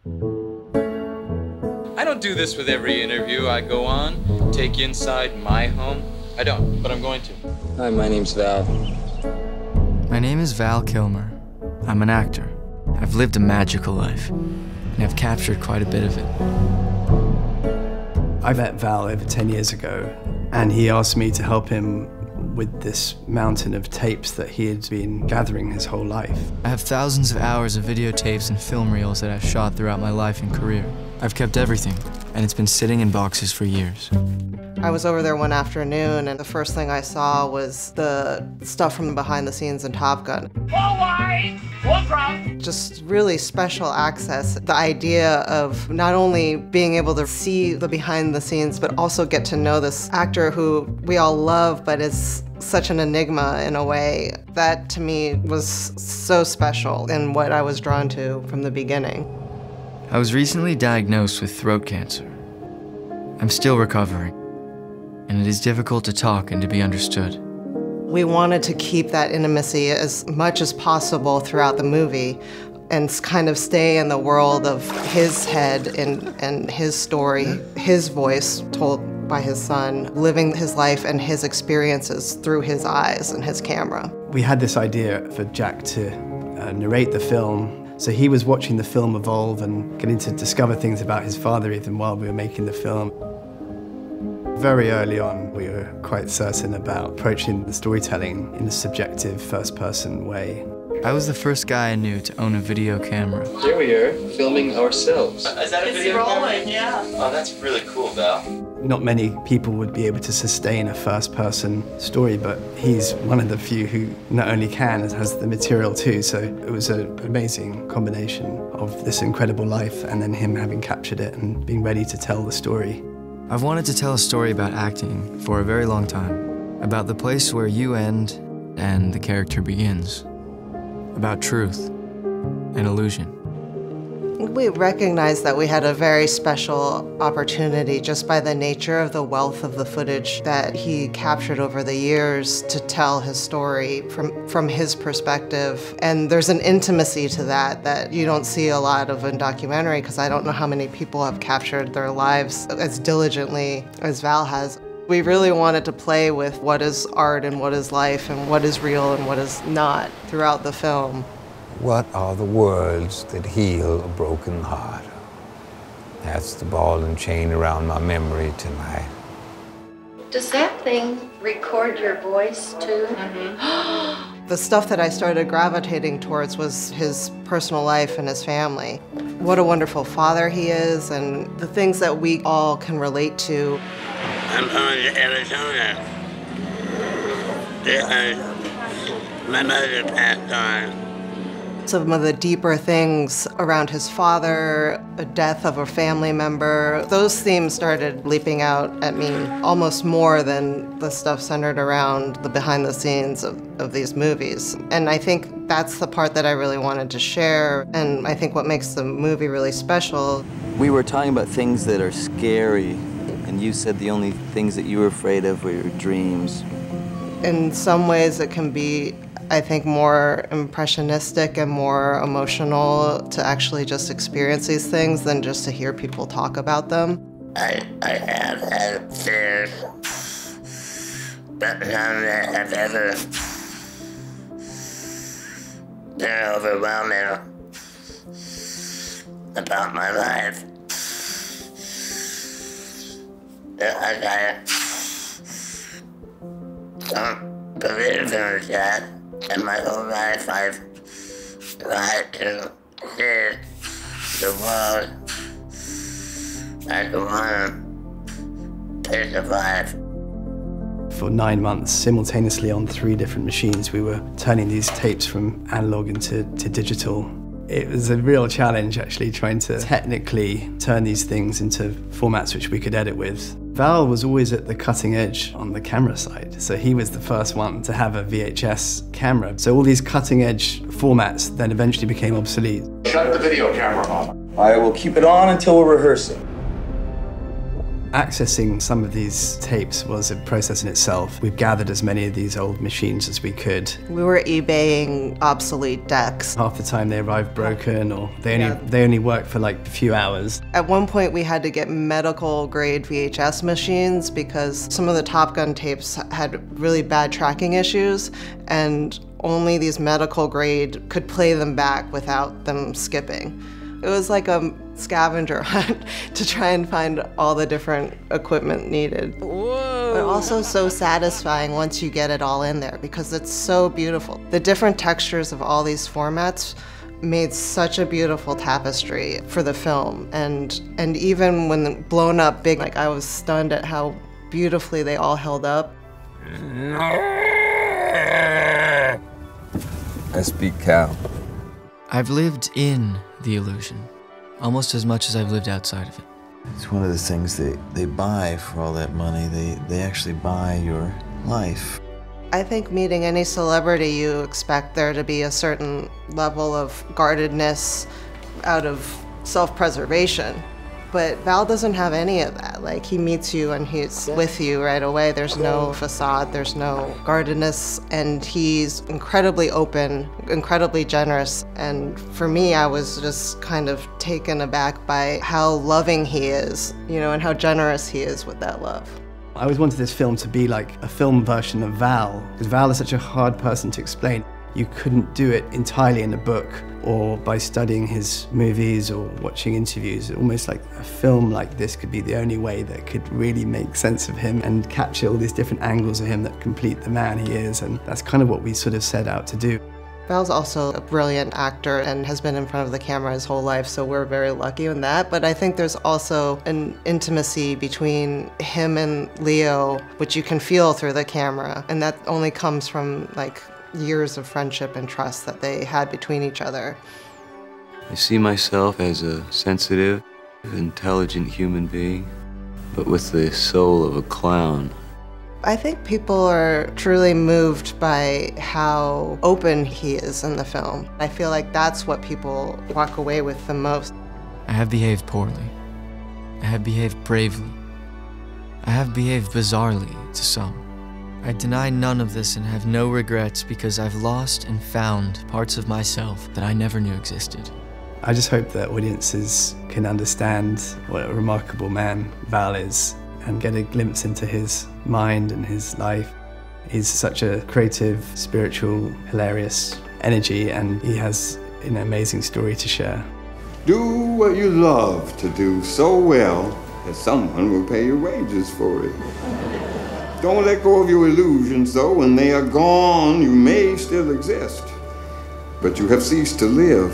I don't do this with every interview I go on. Take you inside my home. I don't, but I'm going to. Hi, my name's Val. My name is Val Kilmer. I'm an actor. I've lived a magical life, and I've captured quite a bit of it. I met Val over 10 years ago, and he asked me to help him with this mountain of tapes that he had been gathering his whole life. I have thousands of hours of videotapes and film reels that I've shot throughout my life and career. I've kept everything, and it's been sitting in boxes for years. I was over there one afternoon, and the first thing I saw was the stuff from behind the scenes in Top Gun. All white, full crowd. Just really special access. The idea of not only being able to see the behind the scenes, but also get to know this actor who we all love, but is such an enigma in a way. That to me was so special and what I was drawn to from the beginning. I was recently diagnosed with throat cancer. I'm still recovering, and it is difficult to talk and to be understood. We wanted to keep that intimacy as much as possible throughout the movie and kind of stay in the world of his head and his story, his voice told by his son, living his life and his experiences through his eyes and his camera. We had this idea for Jack to narrate the film. So he was watching the film evolve and getting to discover things about his father even while we were making the film. Very early on, we were quite certain about approaching the storytelling in a subjective, first-person way. I was the first guy I knew to own a video camera. Here we are, filming ourselves. Is that a video rolling, yeah. Oh, that's really cool, Val. Not many people would be able to sustain a first-person story, but he's one of the few who not only can, has the material too, so it was an amazing combination of this incredible life and then him having captured it and being ready to tell the story. I've wanted to tell a story about acting for a very long time, about the place where you end and the character begins, about truth and illusion. We recognized that we had a very special opportunity just by the nature of the wealth of the footage that he captured over the years to tell his story from his perspective. And there's an intimacy to that you don't see a lot of in documentary, because I don't know how many people have captured their lives as diligently as Val has. We really wanted to play with what is art and what is life and what is real and what is not throughout the film. What are the words that heal a broken heart? That's the ball and chain around my memory tonight. Does that thing record your voice too? Mm-hmm. The stuff that I started gravitating towards was his personal life and his family. What a wonderful father he is, and the things that we all can relate to. I'm from Arizona. My mother passed on. Some of the deeper things around his father, a death of a family member, those themes started leaping out at me almost more than the stuff centered around the behind the scenes of these movies. And I think that's the part that I really wanted to share, and I think what makes the movie really special. We were talking about things that are scary, and you said the only things that you were afraid of were your dreams. In some ways it can be, I think, more impressionistic and more emotional to actually just experience these things than just to hear people talk about them. I have had fears, but none that have ever been overwhelming about my life. I don't believe in that. And my whole life I've tried to see the world as one piece of life. For 9 months, simultaneously on 3 different machines, we were turning these tapes from analog into digital. It was a real challenge, actually, trying to technically turn these things into formats which we could edit with. Val was always at the cutting edge on the camera side, so he was the first one to have a VHS camera. So all these cutting edge formats then eventually became obsolete. Shut the video camera off. I will keep it on until we're rehearsing. Accessing some of these tapes was a process in itself. We've gathered as many of these old machines as we could. We were eBaying obsolete decks. Half the time they arrived broken, or they only worked for like a few hours. At one point we had to get medical grade VHS machines because some of the Top Gun tapes had really bad tracking issues, and only these medical grade could play them back without them skipping. It was like a scavenger hunt to try and find all the different equipment needed. Whoa. But also so satisfying once you get it all in there because it's so beautiful. The different textures of all these formats made such a beautiful tapestry for the film. And even when blown up big, like I was stunned at how beautifully they all held up. I speak cow. I've lived in the illusion, almost as much as I've lived outside of it. It's one of the things they buy for all that money. They actually buy your life. I think meeting any celebrity, you expect there to be a certain level of guardedness out of self-preservation. But Val doesn't have any of that. Like, he meets you and he's with you right away. There's no facade, there's no guardedness, and he's incredibly open, incredibly generous. And for me, I was just kind of taken aback by how loving he is, you know, and how generous he is with that love. I always wanted this film to be like a film version of Val, because Val is such a hard person to explain. You couldn't do it entirely in a book or by studying his movies or watching interviews. Almost like a film like this could be the only way that could really make sense of him and capture all these different angles of him that complete the man he is, and that's kind of what we sort of set out to do. Val's also a brilliant actor and has been in front of the camera his whole life, so we're very lucky in that. But I think there's also an intimacy between him and Leo, which you can feel through the camera, and that only comes from like years of friendship and trust that they had between each other. I see myself as a sensitive, intelligent human being, but with the soul of a clown. I think people are truly moved by how open he is in the film. I feel like that's what people walk away with the most. I have behaved poorly. I have behaved bravely. I have behaved bizarrely to some. I deny none of this and have no regrets because I've lost and found parts of myself that I never knew existed. I just hope that audiences can understand what a remarkable man Val is and get a glimpse into his mind and his life. He's such a creative, spiritual, hilarious energy, and he has an amazing story to share. Do what you love to do so well that someone will pay your wages for it. Don't let go of your illusions, though. When they are gone, you may still exist, but you have ceased to live.